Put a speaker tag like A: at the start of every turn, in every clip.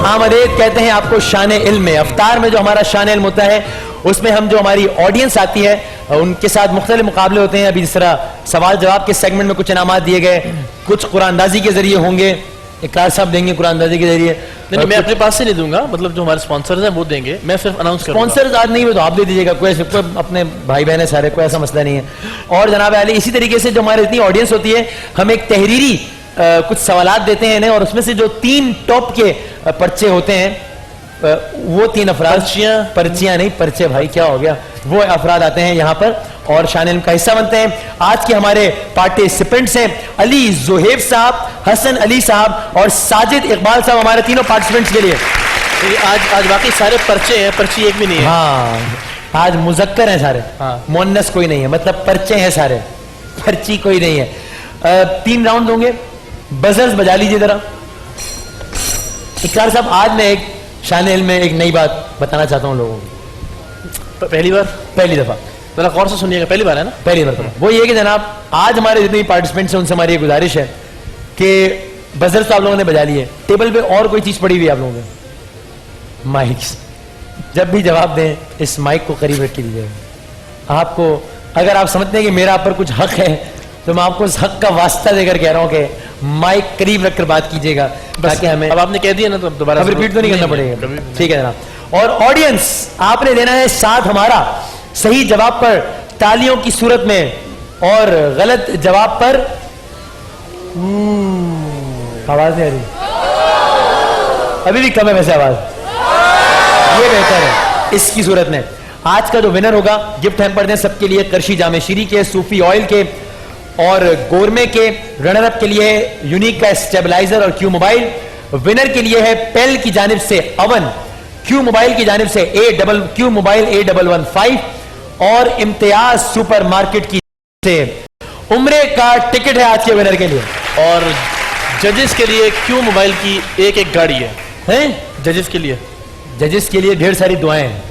A: आमदेद कहते हैं आपको शान इल्म में। अफ्तार में जो हमारा शान इल्म होता है उसमें हम जो हमारी ऑडियंस आती है उनके साथ मुख्तलिफ मुकाबले होते हैं। अभी जिस तरह सवाल जवाब के सेगमेंट में कुछ इनामात दिए गए, कुछ कुरानंदाजी के जरिए होंगे, इकरार साहब देंगे कुरानंदाजी के जरिए।
B: नहीं, मैं अपने पास से नहीं दूंगा, मतलब जो हमारे स्पॉन्सर्स हैं वो देंगे, मैं सिर्फ अनाउंस करूंगा।
A: स्पॉन्सर्स आज नहीं हुए तो आप दे दीजिएगा, कोई अपने भाई बहन है सारे, कोई ऐसा मसला नहीं है। और जनाब अली इसी तरीके से जो हमारी इतनी ऑडियंस होती है हम एक तहरीरी कुछ सवालात देते हैं इन्हें, और उसमें से जो 3 टॉप के पर्चे होते हैं वो 3 अफराद, पर्चियां नहीं पर्चे भाई क्या हो गया, वो अफराद आते हैं यहाँ पर और शान इल्म का हिस्सा बनते हैं। आज के हमारे पार्टिसिपेंट्स हैं अली जोहेब साहब, हसन अली साहब और साजिद इकबाल साहब, हमारे तीनों पार्टिसिपेंट्स के लिए।
B: आज बाकी सारे पर्चे हैं, पर्ची एक भी नहीं है।
A: हाँ, आज मुजक्कर हैं सारे, हाँ। मुन्नस कोई नहीं है, मतलब पर्चे हैं सारे, पर्ची कोई नहीं है। 3 राउंड होंगे, बजर्स बजा लीजिए जरा। इकरार साहब, आज मैं एक शान इल्म में एक नई बात बताना चाहता हूँ लोगों को।
B: पहली दफा जरा गौर से सुनिएगा, पहली बार है ना, पहली बार।
A: वो ये कि जनाब आज हमारे जितने भी पार्टिसिपेंट्स हैं उनसे हमारी ये गुजारिश है कि बजर्स तो आप लोगों ने बजा लिए, टेबल पे और कोई चीज पड़ी हुई है आप लोगों ने, माइक, जब भी जवाब दें इस माइक को करीब रख के दीजिएगा। आपको अगर आप समझते हैं कि मेरा आप पर कुछ हक है तो मैं आपको उस हक का वास्ता देकर कह रहा हूं कि माइक करीब रखकर बात कीजिएगा, ताकि हमें, अब आपने कह दिया ना तो दोबारा रिपीट तो नहीं करना पड़ेगा। ठीक है जनाब। और ऑडियंस आपने देना है साथ हमारा, सही जवाब पर तालियों की सूरत में और गलत जवाब पर आवाज नहीं आ रही, अभी भी कम है वैसे आवाज, ये बेहतर है इसकी सूरत में। आज का जो विनर होगा गिफ्ट हैम्पर दें सबके लिए, करशी जामे शीरी के, सूफी ऑयल के और गोरमे के। रनर अप के लिए यूनिक का स्टेबलाइजर और क्यू मोबाइल। विनर के लिए है पेल की जानिब से अवन, क्यू मोबाइल की जानिब से क्यू मोबाइल A115 और इम्तियाज सुपर मार्केट की से उम्रे का टिकट है आज के विनर के लिए।
B: और जजेस के लिए क्यू मोबाइल की एक गाड़ी है, जजेस के लिए ढेर सारी दुआएं हैं,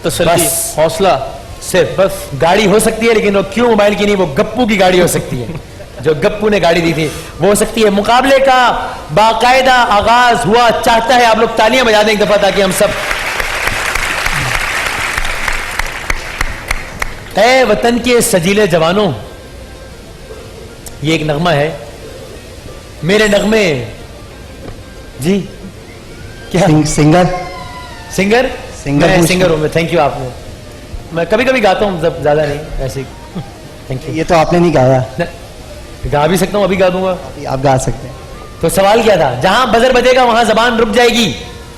B: तसल्ली, हौसला, सिर्फ बस गाड़ी हो सकती है लेकिन वो क्यों मोबाइल की नहीं, वो गप्पू की गाड़ी हो सकती है जो गप्पू ने गाड़ी दी थी वो हो सकती है। मुकाबले का बाकायदा आगाज हुआ चाहता है, आप लोग तालियां बजा दें एक दफा ताकि हम सब। ऐ वतन के सजीले जवानों, ये एक नगमा है, मेरे नगमे जी क्या
C: सिंगर
A: हूं मैं, थैंक यू। आपने, मैं कभी कभी गाता हूँ, ज्यादा नहीं ऐसे। Thank you.
C: ये तो आपने नहीं गाया,
A: गा भी सकता हूँ, अभी गा दूंगा,
C: आप गा सकते हैं।
A: तो सवाल क्या था? जहां बजर बजेगा वहां जबान रुक जाएगी।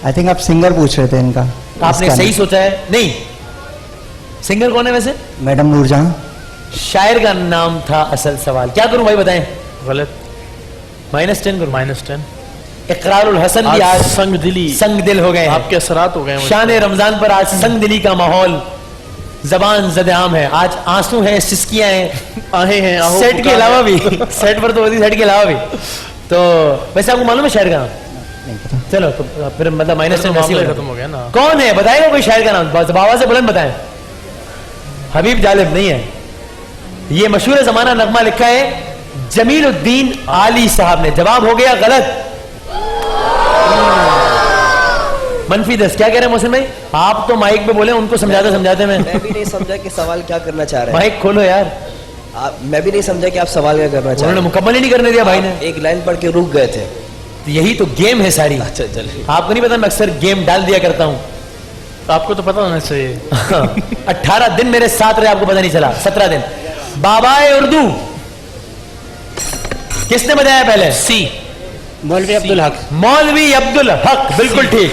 C: आई थिंक आप सिंगर पूछ रहे थे इनका,
A: आपने सही सोचा है। नहीं, सिंगर कौन है वैसे?
C: मैडम नूरजहां।
A: शायर का नाम था असल सवाल। क्या करूं भाई बताएं?
B: गलत, -10 करूं, -10।
A: इकरारुल हसन भी आज संग दिल हो गए,
B: आपके असरात हो गए।
A: शान रमजान पर आज संग दिली का माहौल, जबान ज़द-ए-आम है, आज आंसू हैं, सिसकियां हैं, आहें हैं, सेट के अलावा भी सेट पर तो होती, सेट के अलावा भी। तो वैसे आपको मालूम है शायर का नाम?
C: नहीं पता।
A: चलो तो फिर मतलब -10
B: खत्म हो गया ना।
A: कौन है बताएगा कोई शायर का नाम? बाबा से बुलंद बताएं। हबीब जालिब नहीं है, ये मशहूर जमाना नगमा लिखा है जमीलुद्दीन आली साहब ने। जवाब हो गया गलत, -10। क्या कह रहे हैं मोहसिन भाई? आप तो माइक पे बोले, उनको समझाते मैं
D: भी नहीं समझा कि सवाल क्या करना चाह रहे हैं।
A: माइक खोलो यार।
D: मैं भी नहीं समझा कि आप सवाल क्या करना चाह रहे हैं।
A: उन्होंने मुकम्मल ही नहीं करने दिया भाई ने,
D: एक लाइन पढ़ के रुक गए थे।
A: तो यही तो गेम है सारी।
D: अच्छा चलिए,
A: आपको नहीं पता मैं अक्सर गेम डाल दिया करता हूं,
B: तो आपको तो पता होना चाहिए।
A: 18 दिन मेरे साथ रहे, आपको पता नहीं चला। 17 दिन। बाबाए उर्दू किसने बताया पहले?
B: सी,
C: मौलवी अब्दुल हक।
A: मौलवी अब्दुल हक, बिल्कुल ठीक।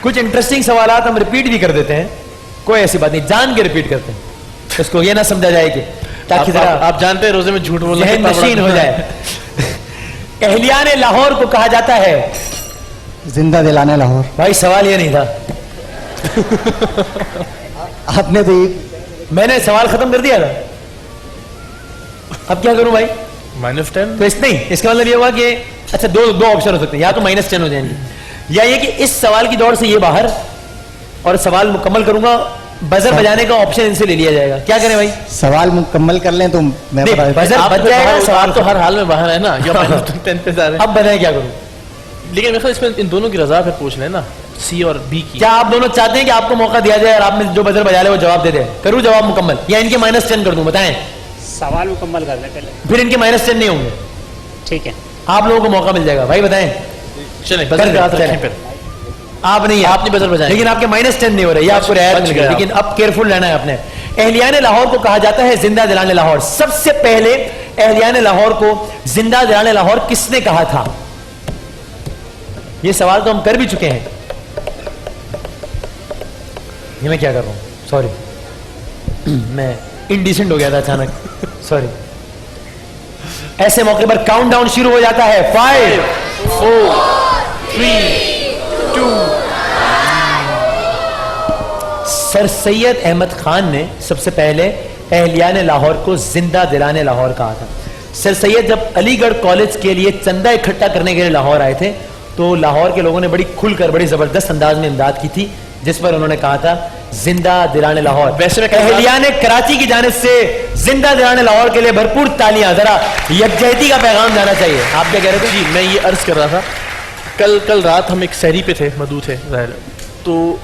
A: कुछ इंटरेस्टिंग सवालात हम रिपीट भी कर देते हैं, कोई ऐसी बात नहीं, जान के रिपीट करते हैं, इसको ये ना समझा जाए कि ताकि
B: आप जानते हैं रोजे में झूठ बोलना
A: नशीन हो जाए। एहलियान लाहौर को कहा जाता है
C: जिंदा दिलाने लाहौर।
A: भाई सवाल ये नहीं था।
C: आपने तो
A: मैंने सवाल खत्म कर दिया था, अब क्या करूं भाई?
B: -10।
A: तो नहीं, इसका मतलब ये हुआ कि अच्छा दो ऑप्शन हो सकते हैं, या तो -10 हो जाएंगे, या ये कि इस सवाल की दौड़ से ये बाहर, और सवाल मुकम्मल करूंगा बजर बजाने का ऑप्शन इनसे ले लिया जाएगा, क्या करें भाई?
C: सवाल मुकम्मल कर लें तो मैं
A: नहीं,
C: बता
A: बजर
B: आप
A: बज
B: तो
A: जाएगा,
B: बाहर-
A: सवाल
B: आप तो हर हाल में बाहर है ना, या इंतजार है।
A: अब बताएं क्या करूं?
B: लेकिन मेरे ख्याल इसमें इन दोनों की रजा फिर पूछ लें ना, सी और बी की।
A: क्या आप दोनों चाहते हैं कि आपको मौका दिया जाए और आपने जो बजर बजा ले वो जवाब दे दे? करूं जवाब मुकम्मल या इनके -10 कर दूं? बताएं।
C: सवाल मुकम्मल कर लें पहले।
A: फिर इनके -10 नहीं होंगे,
C: ठीक है,
A: आप लोगों को मौका मिल जाएगा। भाई बताएं।
B: चलें,
A: कर
B: बजर
A: दे,
B: पे हाथ
A: चलें।
B: रखें फिर।
A: आप नहीं,
B: आप नहीं बजर बजाएं।
A: लेकिन आपके -10 नहीं हो रहे, ये आपको रियायत
B: बच
A: मिल गई,
B: गए आप।
A: लेकिन अब केयरफुल रहना है आपने। एहलियान लाहौर को कहा जाता है जिंदा दिलाने लाहौर। सबसे पहले एहलियान लाहौर को जिंदा दिलाने लाहौर किसने कहा था? ये सवाल तो हम कर भी चुके हैं। ये मैं क्या कर रहा हूं, सॉरी मैं इंडिसेंट हो गया था अचानक, सॉरी। ऐसे मौके पर काउंटडाउन शुरू हो जाता है। 5
B: 4 3 2।
A: सर सैयद अहमद खान ने सबसे पहले एहलियान लाहौर को जिंदा दिलाने लाहौर कहा था। सर सैयद जब अलीगढ़ कॉलेज के लिए चंदा इकट्ठा करने के लिए लाहौर आए थे तो लाहौर के लोगों ने बड़ी खुलकर बड़ी जबरदस्त अंदाज में इमदाद की थी, जिस पर उन्होंने कहा था जिंदा दिलाने लाहौर।
B: वैसे मैं
A: एहलियान कराची की जानिब से जिंदा दिलाने लाहौर के लिए भरपूर तालियां। जरा यकजहती का पैगाम जाना चाहिए। आप क्या कह रहे थे?
B: जी, मैं ये अर्ज कर रहा था, कल रात हम एक सहरी पे थे, मधु थे ज़ाहिर, तो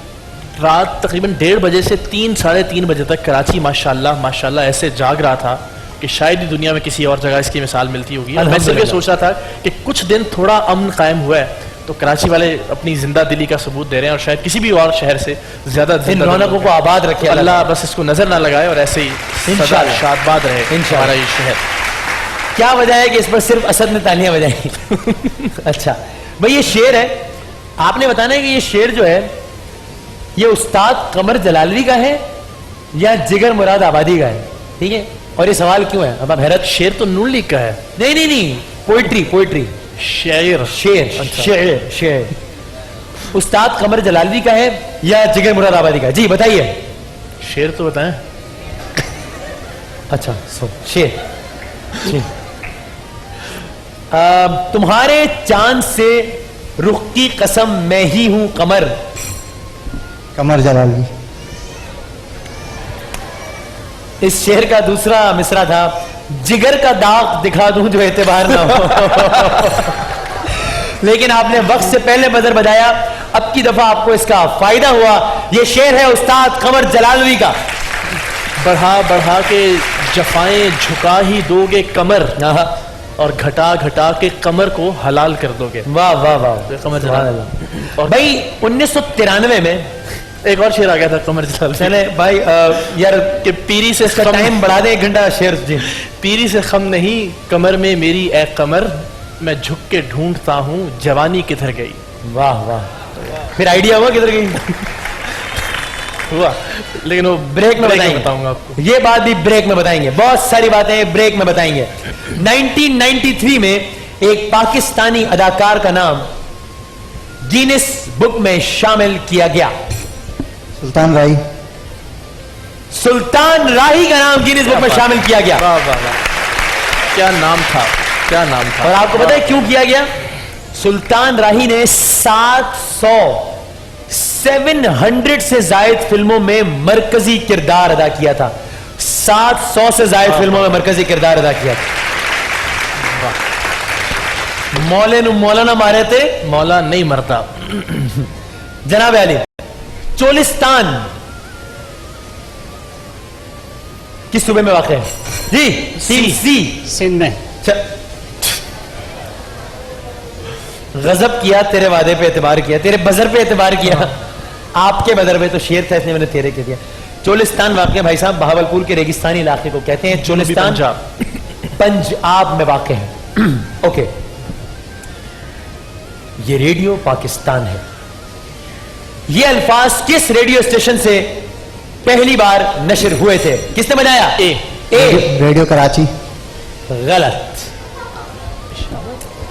B: रात तकरीबन 1:30 बजे से 3 साढ़े 3 बजे तक कराची माशाल्लाह ऐसे जाग रहा था कि शायद ही दुनिया में किसी और जगह इसकी मिसाल मिलती होगी। और मैं सिर्फ ये सोच रहा था कि कुछ दिन थोड़ा अमन कायम हुआ है तो कराची वाले अपनी जिंदा दिली का सबूत दे रहे हैं और शायद किसी भी और शहर से ज्यादा
A: इन रौनकों को आबाद रखे
B: अल्लाह, बस इसको नजर ना लगाए और ऐसे ही
A: इंशाअल्लाह
B: शादबाद रहे हमारा ये शहर।
A: क्या वजह है कि इस पर सिर्फ असद ने तालियां बजाई? अच्छा भाई, ये शेर है, आपने बताना है कि ये शेर जो है ये उस्ताद कमर जलालवी का है या जिगर मुराद आबादी का है? ठीक है, और ये सवाल क्यों है? अब आप हैरत।
B: शेर तो नून लीग का है।
A: नहीं नहीं नहीं, पोइट्री
B: शेर
A: शेर शेर उस्ताद कमर जलालवी का है या जिगर मुराद आबादी का? जी बताइए।
B: शेर तो बताएं।
A: अच्छा शेर। तुम्हारे चांद से रुख की कसम मैं ही हूं कमर।
C: कमर जलालवी।
A: इस शेर का दूसरा मिसरा था, जिगर का दाग दिखा दूं जो एतबार ना हो। लेकिन आपने वक्त से पहले बजर बजाया, अब की दफा आपको इसका फायदा हुआ। यह शेर है उस्ताद कमर जलालवी का।
B: बढ़ा बढ़ा के जफाएं झुका ही दोगे कमर, और घटा घटा के कमर को हलाल कर दोगे।
A: वाह वाह वाह,
B: कमर जलाल।
A: और भाई 1993 में
B: एक और शेर आ गया था कमर जलाल।
A: चले भाई यार
B: कि पीरी से
A: इसका टाइम बढ़ा दे 1 घंटा शेर जी।
B: पीरी से खम नहीं कमर में मेरी ए कमर, मैं झुक के ढूंढता हूँ जवानी किधर गई।
A: वाह वाह, फिर आइडिया हुआ किधर गई?
B: हुआ, लेकिन वो
A: ब्रेक में
B: बताऊंगा आपको।
A: ये बात भी ब्रेक में बताएंगे, बहुत सारी बातें ब्रेक में बताएंगे। 1993 में एक पाकिस्तानी अदाकार का नाम गिनीज बुक में शामिल किया गया।
C: सुल्तान राही।
A: सुल्तान राही का नाम गिनीज बुक में शामिल किया गया।
B: वाह वाह वाह, क्या नाम था, क्या नाम था।
A: और आपको पता है क्यों किया गया? सुल्तान राही ने 700 से जायद फिल्मों में मरकजी किरदार अदा किया था। 700 से जायद फिल्मों में मरकजी किरदार अदा किया था। मौलाना मारे थे,
B: मौला नहीं मरता।
A: जनाब अली। चोलिस्तान किस सूबे में वाक़ है? जी सी।
C: सिंध में।
A: गजब किया, तेरे वादे पे एतबार किया, तेरे बजर पे एतबार किया। आपके बजर पे तो शेर था इसलिए मैंने तेरे के दिया। चोलिस्तान वाक़ भाई साहब बहावलपुर के रेगिस्तानी इलाके को कहते हैं। चोलिस्तान पंजाब में वाक़ है। ओके, ये रेडियो पाकिस्तान है। ये अल्फाज किस रेडियो स्टेशन से पहली बार नशर हुए थे? किसने बनाया? ए
C: रेडियो कराची।
A: गलत।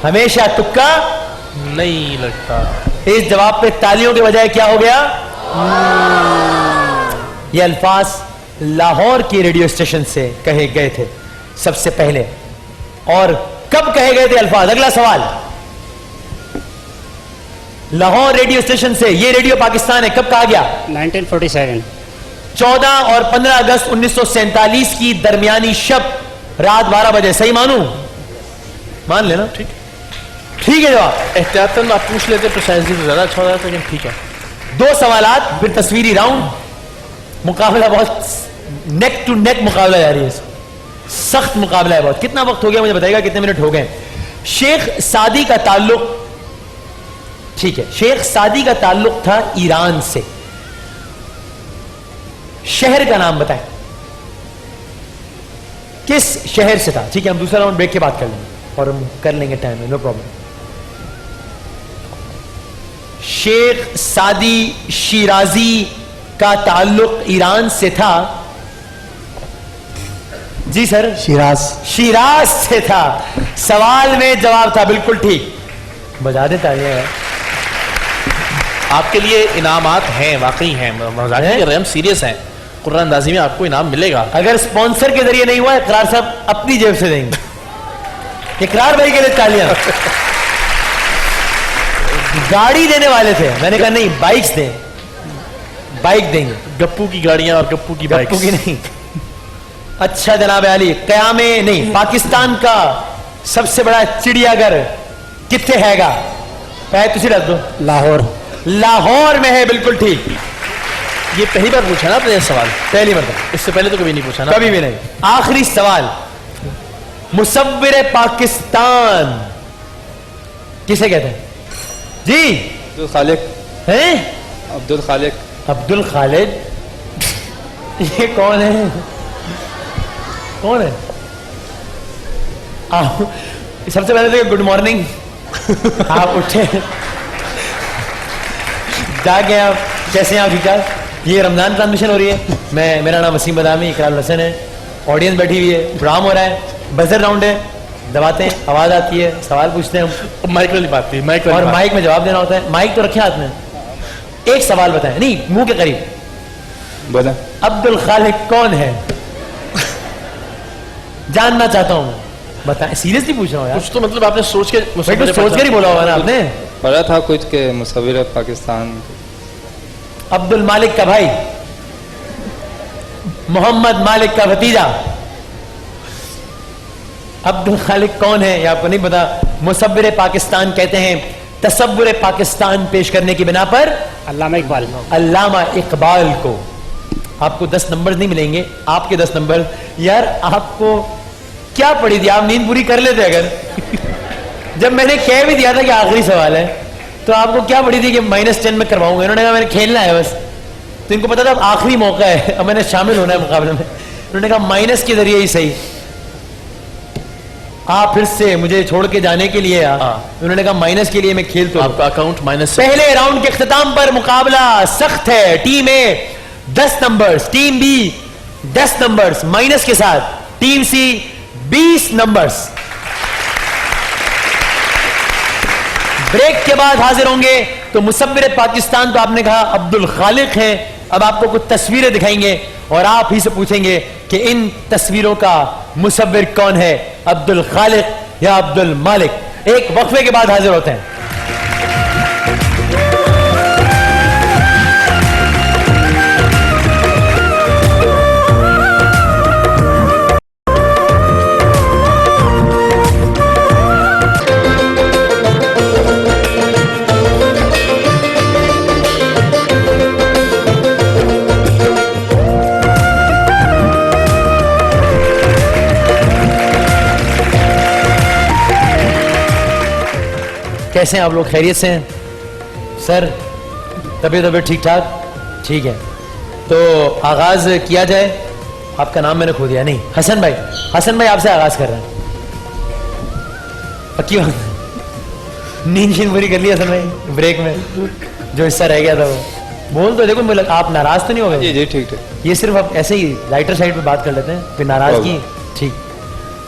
A: हमेशा तुक्का
B: नहीं लगता।
A: इस जवाब पे तालियों के बजाय क्या हो गया? ये अल्फाज लाहौर के रेडियो स्टेशन से कहे गए थे सबसे पहले। और कब कहे गए थे अल्फाज? अगला सवाल। लाहौर रेडियो स्टेशन से, ये रेडियो पाकिस्तान है, कब कहा गया?
C: 1947।
A: 14 और 15 अगस्त 1947 की दरमियानी शब रात 12 बजे, सही मानूं? मान लेना।
B: ठीक
A: ठीक है जवाब।
B: एहतियातन आप पूछ लेते प्रिसाइजली तो ज्यादा अच्छा हो जाता, लेकिन ठीक है।
A: 2 सवालात फिर तस्वीरी राउंड। मुकाबला बहुत नेक टू नेक मुकाबला जारी है, सख्त मुकाबला है बहुत। कितना वक्त हो गया मुझे बताइएगा, कितने मिनट हो गए? शेख सादी का ताल्लुक, ठीक है, शेख सादी का ताल्लुक था ईरान से। शहर का नाम बताएं, किस शहर से था? ठीक है, हम दूसरा राउंड ब्रेक के बाद कर लेंगे और हम कर लेंगे टाइम में, नो प्रॉब्लम। शेख सादी शिराजी का ताल्लुक ईरान से था। जी सर,
C: शिराज।
A: शिराज से था। सवाल में जवाब था, बिल्कुल ठीक। बजा देता है।
B: आपके लिए इनामात हैं, वाकई हैं, मजाक नहीं कर रहे, हम सीरियस हैं। कुर्रान अंदाजी में आपको इनाम मिलेगा।
A: अगर स्पॉन्सर के जरिए नहीं हुआ, इकरार साहब अपनी जेब से देंगे। इकरार भाई के लिए तालियां। गाड़ी देने वाले थे, मैंने कहा नहीं, बाइक्स दें, बाइक देंगे।
B: गप्पू की गाड़ियां और गप्पू की बाइक।
A: गप्पू की नहीं। अच्छा जनाब अली, कयामे नहीं, पाकिस्तान का सबसे बड़ा चिड़ियाघर किथे हैगा? पैर तुसी रख दो।
C: लाहौर।
A: लाहौर में है, बिल्कुल ठीक।
B: ये पहली बार पूछा ना आपने ये सवाल?
A: पहली मरतबा।
B: इससे पहले तो कभी नहीं पूछा ना?
A: कभी भी नहीं। आखिरी सवाल, मुसव्विर पाकिस्तान किसे कहते हैं? जी
E: अब्दुल खालिक।
A: हैं?
E: अब्दुल खालिक।
A: अब्दुल खालिद। ये कौन है? कौन है? सबसे पहले तो गुड मॉर्निंग। आप उठे, जाके आप कैसे हैं? आप ठीक ठाक? ये रमजान ट्रांसमिशन हो रही है। मेरा नाम वसीम बदामी, इकरार हसन है। ऑडियंस बैठी हुई है, प्रोग्राम हो रहा है, बजर राउंड है, दबाते हैं, आवाज आती है, सवाल पूछते हैं हम।
B: माइक वाली बात थी, माइक
A: और माइक में जवाब देना होता है। माइक तो रखे हाथ में। एक सवाल बताएं, नहीं मुंह के करीब।
E: बोला।
A: अब्दुल खालिक कौन है? जानना चाहता हूं, बताएं। सीरियसली पूछ रहा हूं यार।
B: कुछ तो मतलब आपने सोच के
A: भाई कुछ सोच कर ही बोला होगा ना आपने।
E: पढ़ा था कुछ के मुसव्विर पाकिस्तान।
A: अब्दुल मालिक का भाई, मोहम्मद मालिक का भतीजा। अब्दुल खालिक कौन है ये आपको नहीं पता। मुसव्विर पाकिस्तान कहते हैं तसव्वुर पाकिस्तान पेश करने की बिना पर
C: अल्लामा इकबाल।
A: अल्लामा इकबाल को। आपको 10 नंबर नहीं मिलेंगे, आपके 10 नंबर। यार आपको क्या पड़ी थी? आप नींद पूरी कर लेते अगर। जब मैंने कह भी दिया था कि आखिरी सवाल है, तो आपको क्या पड़ी थी कि -10 में करवाऊंगा? इन्होंने कहा मैंने खेलना है बस। तो इनको पता था अब आखिरी मौका है, अब मैंने शामिल होना है मुकाबले में। उन्होंने कहा माइनस के जरिए ही सही। आप फिर से मुझे छोड़ के जाने के लिए उन्होंने कहा माइनस के लिए मैं खेल तो
B: आपका अकाउंट माइनस।
A: पहले राउंड के इख्तिताम पर मुकाबला सख्त है। Team A 10 numbers, team B 10 numbers minus के साथ, टीम सी 20 नंबर्स। ब्रेक के बाद हाजिर होंगे। तो मुसव्विर पाकिस्तान तो आपने कहा अब्दुल खालिक हैं। अब आपको कुछ तस्वीरें दिखाएंगे और आप ही से पूछेंगे कि इन तस्वीरों का मुसव्विर कौन है, अब्दुल खालिक या अब्दुल मालिक। एक वक्फे के बाद हाजिर होते हैं। कैसे हैं आप लोग? खैरियत से हैं सर? तबीयत ठीक ठाक? ठीक है, तो आगाज किया जाए। आपका नाम मैंने खो दिया। नहीं, हसन भाई, हसन भाई आपसे आगाज कर रहे हैं। पक्की बात? नींद शीन पूरी कर ली हसन भाई ब्रेक में? जो हिस्सा रह गया था वो बोल तो देखो। मुझे आप नाराज तो नहीं हो गए?
E: जी जी ठीक ठीक।
A: ये सिर्फ आप ऐसे ही राइटर साइड पे बात कर लेते हैं, फिर नाराजगी। ठीक,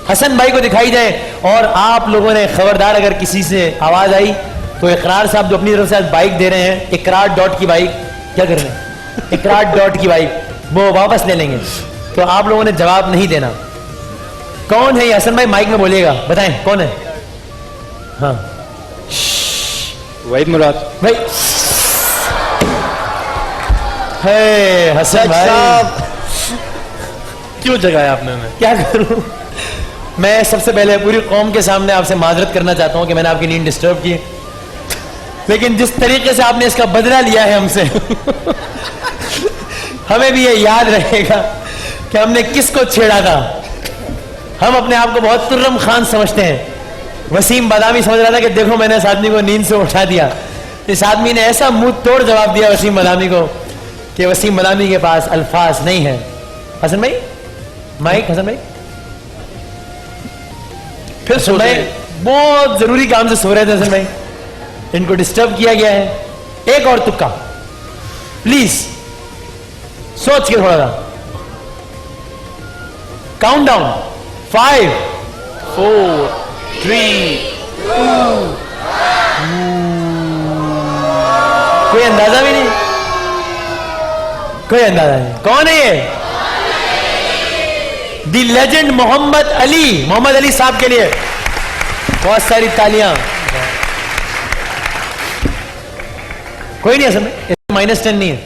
A: हसन भाई को दिखाई जाए। और आप लोगों ने खबरदार अगर किसी से आवाज आई तो इकरार साहब जो अपनी तरफ से आज बाइक दे रहे हैं, इकरार डॉट की बाइक, क्या कर रहे हैं? इकरार डॉट की बाइक वो वापस ले लेंगे। तो आप लोगों ने जवाब नहीं देना। कौन है ये? हसन भाई माइक में बोलिएगा, बताएं कौन है? हाँ
E: वहीद मुराद।
A: भाई है हसन भाई
D: साहब
B: क्यों जगाया आपने उन्हें?
A: क्या करूं? मैं सबसे पहले पूरी कौम के सामने आपसे माजरत करना चाहता हूं कि मैंने आपकी नींद डिस्टर्ब की, लेकिन जिस तरीके से आपने इसका बदला लिया है हमसे हमें भी ये याद रहेगा कि हमने किसको छेड़ा था। हम अपने आप को बहुत तुर्रम खान समझते हैं। वसीम बादामी समझ रहा था कि देखो मैंने इस आदमी को नींद से उठा दिया। इस आदमी ने ऐसा मुंह तोड़ जवाब दिया वसीम बादामी को कि वसीम बादामी के पास अल्फाज नहीं है। हसन भाई माइक, हसन भाई
B: फिर
A: हसन
B: सो
A: भाई
B: गए।
A: बहुत जरूरी काम से सो रहे थे हसन भाई, इनको डिस्टर्ब किया गया है। एक और तुक्का प्लीज, सोच के थोड़ा सा। काउंट डाउन 5
B: 4 3
A: कोई अंदाजा भी नहीं, कोई अंदाजा नहीं। कौन है ये? दी लेजेंड मोहम्मद अली, मोहम्मद अली साहब के लिए बहुत सारी तालियां। कोई नहीं असल में -10 नहीं है,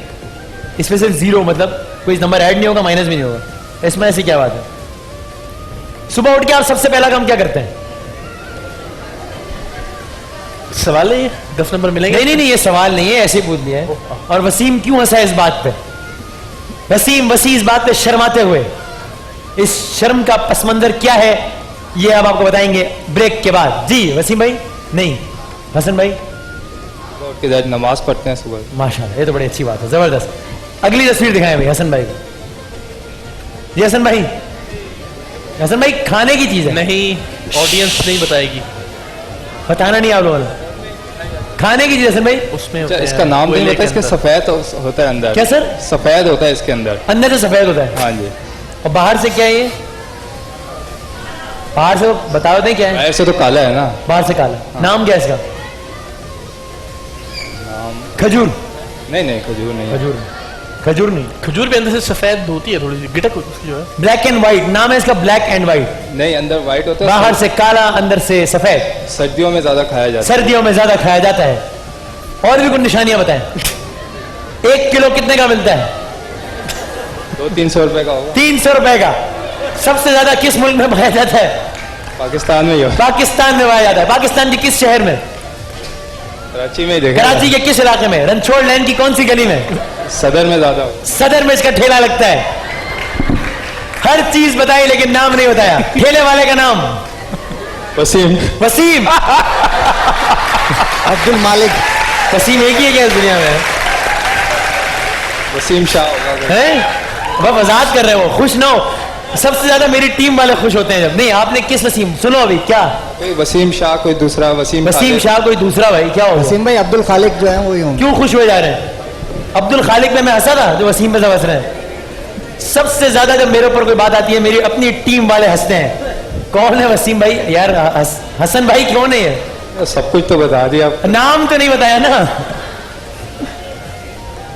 A: इसमें सिर्फ 0, मतलब कोई नंबर ऐड नहीं होगा, माइनस भी नहीं होगा। इसमें ऐसी क्या बात है? सुबह उठ के आप सबसे पहला काम क्या करते हैं?
B: सवाल है ये, 10 नंबर मिलेंगे?
A: नहीं नहीं नहीं, ये सवाल नहीं है, ऐसे ही पूछ लिया है। और वसीम क्यों हंसा इस बात पे? वसीम इस बात पे शर्माते हुए, इस शर्म का पस मंजर क्या है ये अब आपको बताएंगे ब्रेक के बाद। जी वसीम भाई, नहीं हसन भाई,
E: उठ के जाके नमाज पढ़ते हैं सुबह।
A: माशाल्लाह, ये तो बड़ी अच्छी बात है, जबरदस्त। अगली तस्वीर दिखाएं भाई हसन भाई को। जी हसन भाई, हसन भाई खाने की चीज है,
B: नहीं, ऑडियंस नहीं बताएगी।
A: बताना नहीं आप लोगों ने। खाने की चीज हसन भाई,
B: उसमें
E: अच्छा,
B: होते
E: इसका
B: हैं
E: नाम नहीं
B: कोयले
E: पता,
B: के
E: इसके
B: अंदर।
E: सफेद होता है अंदर।
A: क्या सर?
E: सफेद होता है इसके अंदर।
A: अंदर से सफेद होता है
E: हाँ जी।
A: और बाहर से क्या है ये? बाहर से बताओ दें क्या है?
E: बाहर से तो काला है ना।
A: बाहर से काला। नाम क्या है इसका? खजूर।
E: नहीं नहीं, खजूर नहीं है।
A: खजूर, खजूर नहीं,
B: खजूर भी अंदर से सफेद होती है, थोड़ी सी गिटक उसकी जो है।
A: ब्लैक एंड व्हाइट नाम है इसका, ब्लैक एंड व्हाइट।
E: नहीं, अंदर व्हाइट होता है।
A: बाहर से काला, अंदर से सफेद।
E: सर्दियों में ज्यादा खाया जाता है।
A: सर्दियों में ज्यादा खाया जाता है। और भी कुछ निशानियां बताएं। 1 किलो कितने का मिलता है?
E: 200-300 रुपए का होगा।
A: 300 रुपए का। सबसे ज्यादा किस मुल्क में पाया जाता है?
E: पाकिस्तान में ही हो।
A: पाकिस्तान में पाया जाता है। पाकिस्तान के किस शहर में?
E: कराची में ही देखा।
A: कराची के किस इलाके में? रणछोड़ लैन की कौन सी गली में?
E: सदर में ज्यादा हो।
A: सदर में इसका ठेला लगता है। हर चीज बताई लेकिन नाम नहीं बताया। ठेले वाले का नाम
E: वसीम।
A: वसीम।
C: अब्दुल मालिक।
A: वसीम एक ही है क्या इस दुनिया में?
E: वसीम शाह होगा।
A: हैं? वह वजाहत कर रहे हो, खुश ना हो। सबसे ज्यादा मेरी टीम वाले खुश होते हैं जब। नहीं, आपने किस वसीम? सुनो अभी क्या?
E: कोई वसीम शाह, कोई दूसरा वसीम
A: शाह कोई दूसरा भाई, क्या हो?
C: वसीम भाई अब्दुल खालिक जो है वही होंगे।
A: क्यों खुश हुए जा रहे हैं? अब्दुल खालिक में मैं हंसा था जो वसीम पे सब हंस रहे हैं। सबसे ज्यादा जब मेरे ऊपर कोई बात आती है मेरी अपनी टीम वाले हंसते हैं। कौन है वसीम भाई? यार हसन भाई कौन है ये?
E: सब कुछ तो बता दिया आप।
A: नाम तो नहीं बताया ना।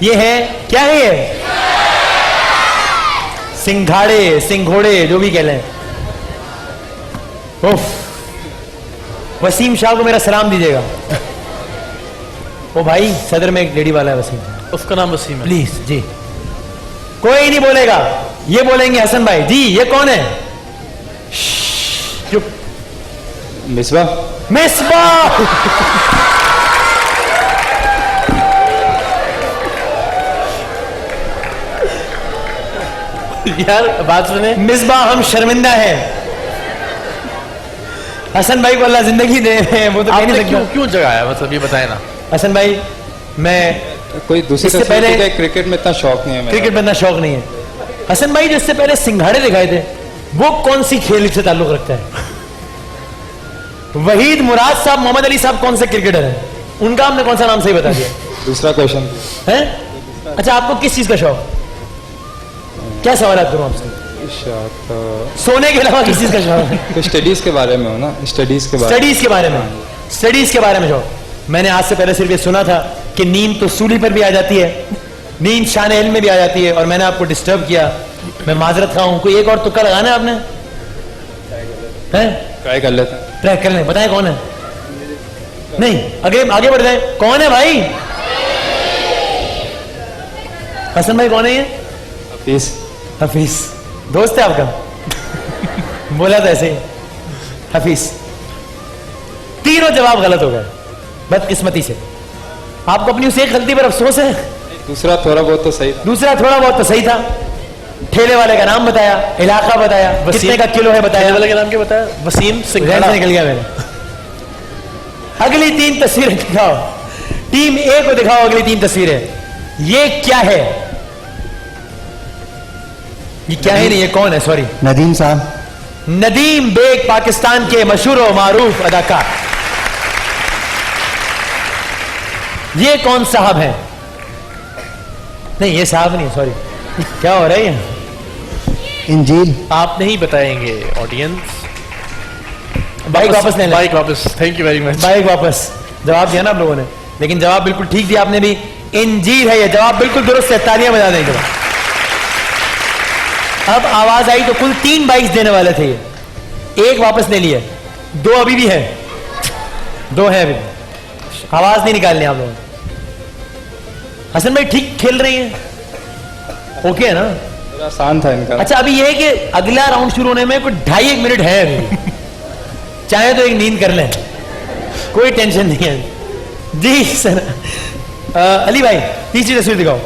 A: ये है, क्या है ये? सिंघाड़े, सिंघोड़े, जो भी कह लें। उफ, वसीम शाह को मेरा सलाम दीजिएगा। ओ भाई, सदर में एक लेडी वाला है वसीम,
B: उसका नाम वसीम है।
A: प्लीज जी। कोई नहीं बोलेगा, ये बोलेंगे हसन भाई। जी ये कौन है? चुप।
E: मिसबा।
A: मिसबाह।
B: यार बात सुने,
A: मिसबाह, हम शर्मिंदा हैं। हसन भाई को अल्लाह जिंदगी दे, वो तो कह नहीं
B: आपने क्यों
A: सकता।
B: क्यों जगाया, मतलब ये बताए ना।
A: हसन भाई, मैं
E: कोई दूसरी
A: इससे
E: तस्वीर
A: पहले-
E: दिखाई, क्रिकेट में इतना शौक नहीं है मेरा।
A: क्रिकेट में इतना शौक नहीं है। हसन भाई जिससे पहले सिंघाड़े दिखाए थे, वो कौन सी खेल से ताल्लुक रखता है? वहीद मुराद साहब, मोहम्मद अली साहब कौन से क्रिकेटर हैं? उनका हमने कौन सा नाम सही बता दिया
E: दूसरा क्वेश्चन।
A: है? अच्छा, आपको किस चीज का शौक? क्या सवाल करूं आपसे? सोने के अलावा किस चीज का शौक है?
E: तो स्टडीज के बारे में हो ना, स्टडीज के बारे में।
A: स्टडीज के बारे में, स्टडीज के बारे में शौक। मैंने आज से पहले सिर्फ ये सुना था कि नींद तो सूली पर भी आ जाती है, नींद शान इल्म में भी आ जाती है, और मैंने आपको डिस्टर्ब किया, मैं माजरत खा हूं। कोई एक और तुक्का लगाना है आपने? हैं?
E: ट्राई कर लेते हैं।
A: ट्राई कर लें, बताएं कौन है? नहीं, आगे आगे बढ़ जाए। कौन है भाई? हसन भाई कौन है ये?
E: हफीज।
A: हफीज दोस्त है आपका? बोला था ऐसे ही। हफीज। तीनों जवाब गलत हो गए बदकिस्मती से। आपको अपनी उस एक गलती पर अफसोस है?
E: दूसरा थोड़ा बहुत तो सही था।
A: दूसरा थोड़ा बहुत तो सही था। ठेले वाले का नाम बताया, इलाका बताया, कितने का किलो है बताया।
B: ठेले वाले का नाम क्या बताया? वसीम
A: जहन
B: सिंह।
A: से निकल गया मेरे। अगली 3 तस्वीरें दिखाओ। टीम ए को दिखाओ अगली 3 तस्वीरें। ये क्या है? ये क्या है? नहीं, ये कौन है? सॉरी,
C: नदीम साहब।
A: नदीम बेग, पाकिस्तान के मशहूर और मारूफ अदाकार। ये कौन साहब है? नहीं, ये साहब नहीं, सॉरी। क्या हो रहा है?
C: इंजील।
B: आप नहीं बताएंगे ऑडियंस।
A: बाइक वापस ले लें।
B: बाइक वापस। Thank you very much.
A: Bike वापस। जवाब दिया ना आप लोगों ने, लेकिन जवाब बिल्कुल ठीक दिया आपने भी। इंजील है ये जवाब, बिल्कुल दुरुस्त है। तालियां बजा देंगे। अब आवाज आई तो कुल 3 बाइक्स देने वाले थे ये, एक वापस ले लिए, 2 अभी भी है, 2 है अभी। आवाज नहीं निकालनी आप लोगों ने। हसन भाई ठीक खेल रही हैं? ओके है ना?
E: थोड़ा आसान था इनका।
A: अच्छा, अभी ये है कि अगला राउंड शुरू होने में कुछ 2.5-1 मिनट है अभी। चाहे तो एक नींद कर लें, कोई टेंशन नहीं है जी। सर अली भाई, तीसरी तस्वीर दिखाओ।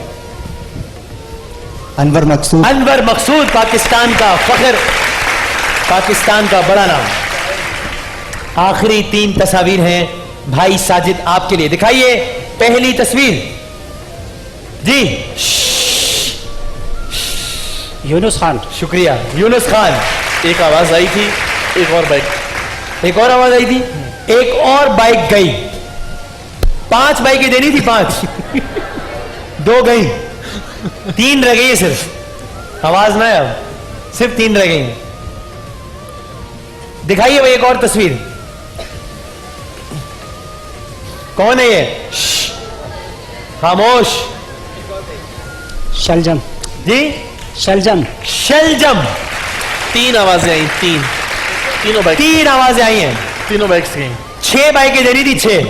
C: अनवर मकसूद।
A: अनवर मकसूद, पाकिस्तान का फख्र, पाकिस्तान का बड़ा नाम। आखिरी 3 तस्वीर हैं भाई साजिद आपके लिए। दिखाइए पहली तस्वीर जी।
F: यूनुस खान।
A: शुक्रिया यूनुस खान।
B: एक आवाज आई थी, एक और बाइक।
A: एक और आवाज आई थी, एक और बाइक गई। 5 बाइकें देनी थी, 5 2 गई, 3 रह गई है सिर्फ। आवाज ना है अब, सिर्फ 3 रह गई हैं। दिखाइए भाई एक और तस्वीर। कौन है ये? खामोश।
F: शलजम।
A: जी,
F: शलजम।
A: शलजम।
B: 3 आवाजें आई, तीनों बाइक।
A: 3 आवाजें आई हैं,
B: तीनों बाइक्स गई।
A: 6 बाइकें देनी थी, 6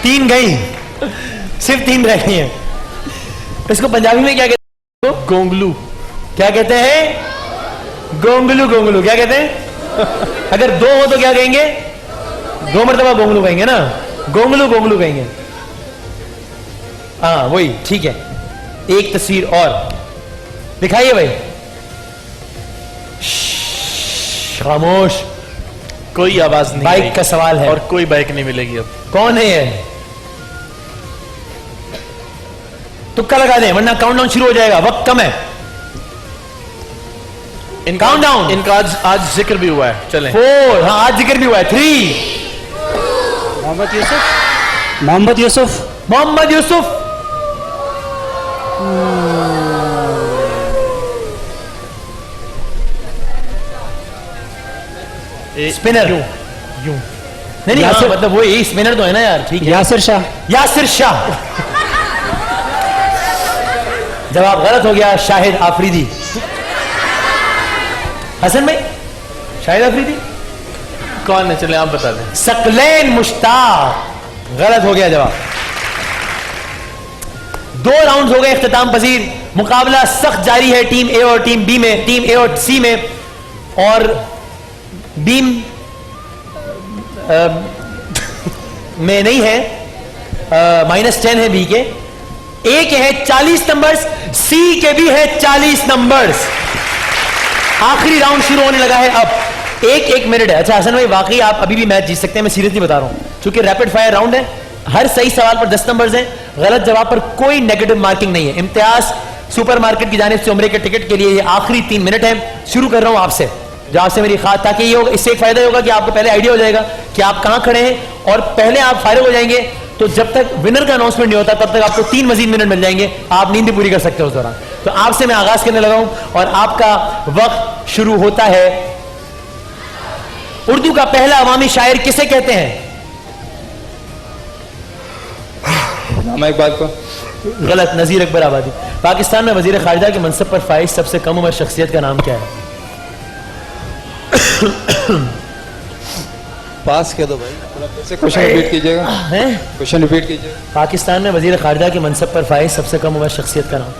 A: 3 गई, सिर्फ 3 रह गई हैं। इसको पंजाबी में क्या कहते हैं?
B: गोंगलू।
A: क्या कहते हैं? गोंगलू। गोंगलू क्या कहते हैं? अगर 2 हो तो क्या कहेंगे? 2 मरतबा गोंगलू कहेंगे ना, गोंगलू गोंगलू कहेंगे। हाँ वही ठीक है। एक तस्वीर और दिखाइए भाई। खामोश।
B: कोई आवाज नहीं
A: बाइक
B: आई।
A: का सवाल है
B: और कोई बाइक नहीं मिलेगी अब।
A: कौन है ये? तुक्का लगा दें वरना काउंटडाउन शुरू हो जाएगा, वक्त कम है। काउंटडाउन।
B: इनका आज जिक्र भी हुआ है। चलें।
A: 4, हाँ आज जिक्र भी हुआ है। 3।
F: मोहम्मद यूसुफ। मोहम्मद यूसुफ।
A: मोहम्मद यूसुफ। स्पिनर।
B: यूं
A: नहीं हाँ, मतलब वही स्पिनर तो है ना यार। ठीक है,
F: यासिर शाह।
A: यासिर शाह। जवाब गलत हो गया। शाहिद आफरीदी। हसन भाई, शाहिद आफरीदी
B: कौन है? चले आप बता दें।
A: सकलैन मुश्ताक। गलत हो गया जवाब। 2 राउंड्स हो गए इख्तिताम पजीर। मुकाबला सख्त जारी है टीम ए और टीम बी में, टीम ए और सी में। और बीम में नहीं है, -10 है बी के। ए के है 40 नंबर्स, सी के भी है 40 नंबर्स। आखिरी राउंड शुरू होने लगा है अब। 1 मिनट है। अच्छा हसन भाई, वाकई आप अभी भी मैच जीत सकते हैं, मैं सीरियसली बता रहा हूं, क्योंकि रैपिड फायर राउंड है। हर सही सवाल पर 10 नंबर्स हैं, गलत जवाब पर कोई नेगेटिव मार्किंग नहीं है। इम्तियाज सुपरमार्केट की जानिब से उम्रे के टिकट के लिए ये आखिरी 3 मिनट है। शुरू कर रहा हूं आपसे, जो आपसे मेरी खास, ताकि ये होगा, इससे एक फायदा होगा कि आपको पहले आइडिया हो जाएगा कि आप कहां खड़े हैं, और पहले आप फारिग हो जाएंगे तो जब तक विनर का अनाउंसमेंट नहीं होता तब तक आपको 3 मजीद मिनट मिल जाएंगे। आप नींद भी पूरी कर सकते हो उस दौरान। तो आपसे मैं आगाज करने लगा हूं और आपका वक्त शुरू होता है। उर्दू का पहला अवामी शायर किसे कहते हैं?
E: नामा इकबाल को।
A: गलत, नजीर अकबर आबादी। पाकिस्तान में वजीर खारजा के मनसब पर फाइज सबसे कम उम्र शख्सियत का नाम क्या है?
D: पास कह दो भाई।
E: ऐसे क्वेश्चन रिपीट कीजिएगा,
A: हैं?
E: क्वेश्चन रिपीट कीजिएगा।
A: पाकिस्तान में वजीर खारजा के मनसब पर फाइज सबसे कम उम्र शख्सियत का नाम।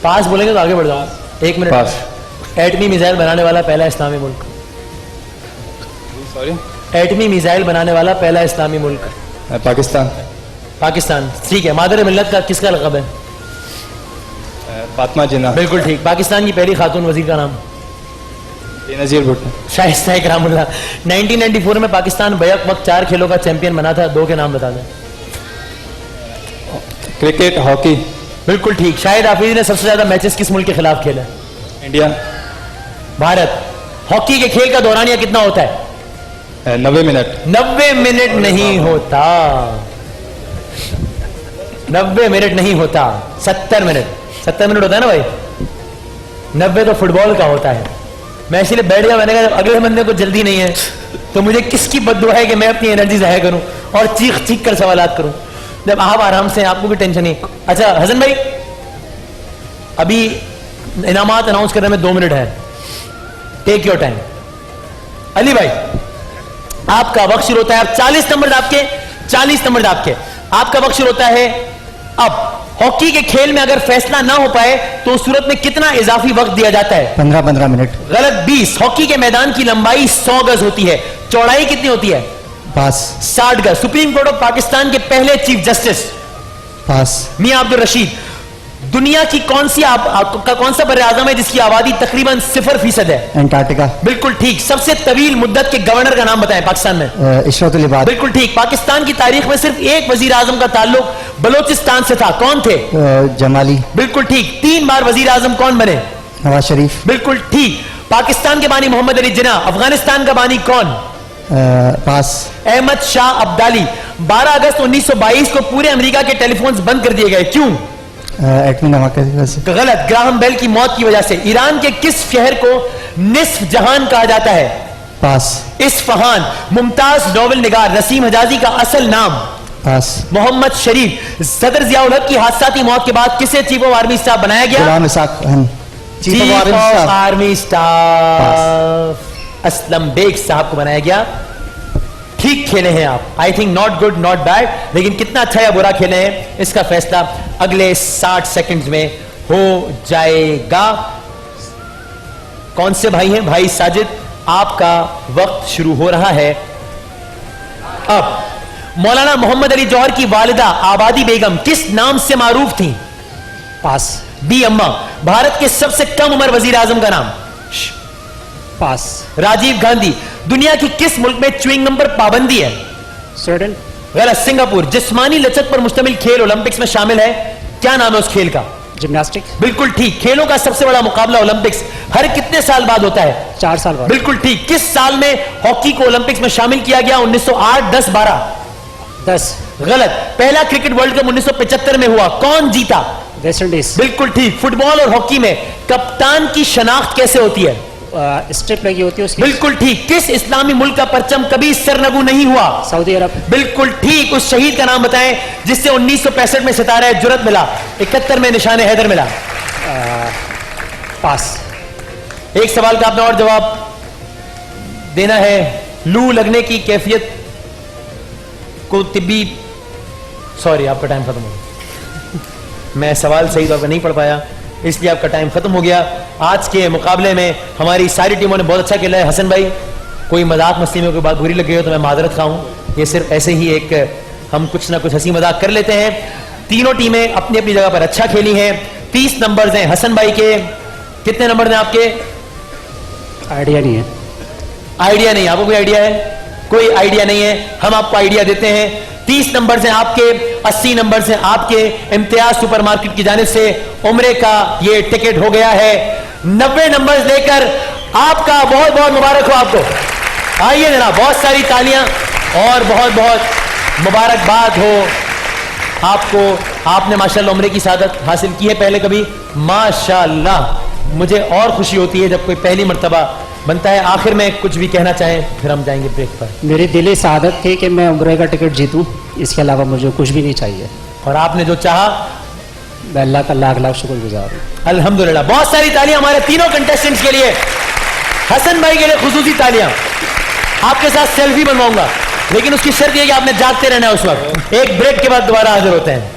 A: पास बोलेंगे तो आगे बढ़ जाओ। 1 मिनट।
E: पास।
A: एटमी मिसाइल बनाने वाला पहला इस्लामी मुल्क।
E: सॉरी,
A: एटमी मिसाइल बनाने वाला पहला इस्लामी मुल्क।
E: पाकिस्तान।
A: पाकिस्तान, ठीक है। मादर मिल्लत का किसका लक़ब है?
E: फातिमा जिन्ना।
A: बिल्कुल ठीक। पाकिस्तान की पहली खातून वजीर का नाम?
E: बेनज़ीर भुट्टो।
A: शाइस्ता इकरामुल्लाह। 1994 में पाकिस्तान बैक वक्त 4 खेलों का चैंपियन बना था, 2 के नाम बता दें।
E: Cricket, hockey.
A: बिल्कुल ठीक। शाहिद हाफिज ने सबसे ज्यादा मैचेस किस मुल्क के खिलाफ खेले?
E: इंडिया।
A: भारत। हॉकी के खेल का दौरानिया कितना होता है?
E: 90 मिनट।
A: 90 मिनट नहीं होता, 90 मिनट नहीं होता, 70 मिनट। 70 मिनट होता है ना भाई, 90 तो फुटबॉल का होता है। मैं इसलिए बैठ गया, मैंने कहा अगले बंदे को जल्दी नहीं है तो मुझे किसकी बद्दुआ है कि मैं अपनी एनर्जी जाया करूं और चीख चीख कर सवालात करूं, जब आप आराम से, आपको भी टेंशन नहीं। अच्छा हसन भाई, अभी इनामात अनाउंस करने में 2 मिनट है, टेक योर टाइम। अली भाई आपका वक्त शुरू होता है, आप 40 नंबर आपके, 40 नंबर आपके, आपका वक्त शुरू होता है अब। हॉकी के खेल में अगर फैसला ना हो पाए तो उस सूरत में कितना इजाफी वक्त दिया जाता है?
C: 15 मिनट।
A: गलत, 20। हॉकी के मैदान की लंबाई 100 गज होती है, चौड़ाई कितनी होती है?
C: पास।
A: 60 गज। सुप्रीम कोर्ट ऑफ पाकिस्तान के पहले चीफ जस्टिस?
C: पास।
A: मियां अब्दुल रशीद। दुनिया की कौन सा बर्र आज़म है जिसकी आबादी तकरीबन 0% है?
C: अंटार्कटिका।
A: बिल्कुल ठीक। सबसे तवील मुद्दत के गवर्नर का नाम बताएं पाकिस्तान में?
C: इशरतुल इबाद।
A: बिल्कुल ठीक। पाकिस्तान की तारीख में सिर्फ एक वजीर आजम का ताल्लुक बलोचिस्तान से था, कौन थे?
C: जमाली।
A: बिल्कुल ठीक। 3 बार वजीर आजम कौन बने?
C: नवाज शरीफ।
A: बिल्कुल ठीक। पाकिस्तान के बानी मोहम्मद अली जिन्ना। अफगानिस्तान का बानी कौन?
C: पास।
A: अहमद शाह अब्दाली। 12 अगस्त 1922 को पूरे अमेरिका के टेलीफोन्स बंद कर दिए गए, क्यों?
C: एटमी धमाके की वजह से।
A: गलत, ग्राहम बेल की मौत की वजह से। ईरान के किस शहर को निस्फ जहान कहा जाता है?
C: पास।
A: इस्फहान। मुमताज नोबेल निगार नसीम हजाजी का असल नाम?
C: पास।
A: मोहम्मद शरीफ। सदर जियाउल हक की हादसाती मौत के बाद किसे चीफ ऑफ आर्मी स्टाफ बनाया गया?
C: Ghulam Ishaq Khan.
A: Chief of army staff Aslam Beg sahab को बनाया गया। ठीक खेले हैं आप, I think not good not bad, लेकिन कितना अच्छा या बुरा खेले हैं इसका फैसला अगले 60 सेकंड्स में हो जाएगा। कौन से भाई हैं? भाई साजिद, आपका वक्त शुरू हो रहा है अब। मौलाना मोहम्मद अली जौहर की वालिदा आबादी बेगम किस नाम से मारूफ थी?
F: पास।
A: बी अम्मा। भारत के सबसे कम उम्र वजीर आजम का नाम?
F: पास।
A: राजीव गांधी। दुनिया की किस मुल्क में च्युइंगम पर पाबंदी है?
F: स्वीडन।
A: गलत, सिंगापुर। जिस्मानी लचक पर मुश्तमिल खेल ओलंपिक्स में शामिल है, क्या नाम है उस खेल का?
F: जिम्नास्टिक।
A: बिल्कुल ठीक। खेलों का सबसे बड़ा मुकाबला ओलंपिक्स हर कितने साल बाद होता है?
F: 4 साल बाद।
A: बिल्कुल ठीक। किस साल में हॉकी को ओलंपिक्स में शामिल किया गया? 1908, 10, 12?
F: 10।
A: गलत। पहला क्रिकेट वर्ल्ड कप 1975 में हुआ, कौन जीता?
F: West Indies.
A: बिल्कुल ठीक। फुटबॉल और हॉकी में कप्तान की शनाख्त कैसे होती है?
F: स्ट्रिप लगी होती है उसकी।
A: बिल्कुल ठीक। किस इस्लामी मुल्क का परचम कभी सरनगू नहीं हुआ?
F: सऊदी अरब।
A: बिल्कुल ठीक। उस शहीद का नाम बताएं जिससे 1965 में सितारा जुरत मिला, 71 में निशान हैदर मिला?
F: पास।
A: एक सवाल का आपने और जवाब देना है। लू लगने की कैफियत को तिब्बी, सॉरी आपका टाइम खत्म हो गया, मैं सवाल सही तौर पर नहीं पढ़ पाया इसलिए आपका टाइम खत्म हो गया। आज के मुकाबले में हमारी सारी टीमों ने बहुत अच्छा खेला है। हसन भाई, कोई मजाक मस्ती में कोई बात बुरी लग गई हो तो मैं माजरत खा हूं, ये सिर्फ ऐसे ही एक हम कुछ ना कुछ हंसी मजाक कर लेते हैं। तीनों टीमें अपनी अपनी जगह पर अच्छा खेली हैं। 30 नंबर हैं हसन भाई के। कितने नंबर हैं आपके?
F: आइडिया नहीं है।
A: आइडिया नहीं, आपको कोई आइडिया है? कोई आइडिया नहीं है, हम आपको आइडिया देते हैं। 30 नंबर से आपके, 80 नंबर से आपके। इम्तियाज सुपरमार्केट की जानिब से उम्रे का ये टिकट हो गया है 90 नंबर लेकर। आपका बहुत बहुत मुबारक हो आपको। आइए जनाब, बहुत सारी तालियां और बहुत बहुत मुबारकबाद हो आपको। आपने माशाल्लाह उम्रे की सादत हासिल की है पहले कभी? माशाल्लाह। मुझे और खुशी होती है जब कोई पहली मर्तबा बनता है। आखिर में कुछ भी कहना चाहें फिर हम जाएंगे ब्रेक पर।
F: मेरी दिली सादत थी कि मैं उम्रे का टिकट जीतूं, इसके अलावा मुझे कुछ भी नहीं चाहिए।
A: और आपने जो चाहा,
F: मैं अल्लाह का लाख लाख शुक्रगुजार हूं।
A: अल्हम्दुलिल्लाह। बहुत सारी तालियां हमारे तीनों कंटेस्टेंट्स के लिए। हसन भाई के लिए खुसूसी तालियां। आपके साथ सेल्फी बनवाऊंगा, लेकिन उसकी शर्त यह कि आपने जागते रहना है उस वक्त। एक ब्रेक के बाद दोबारा हाजिर होते हैं।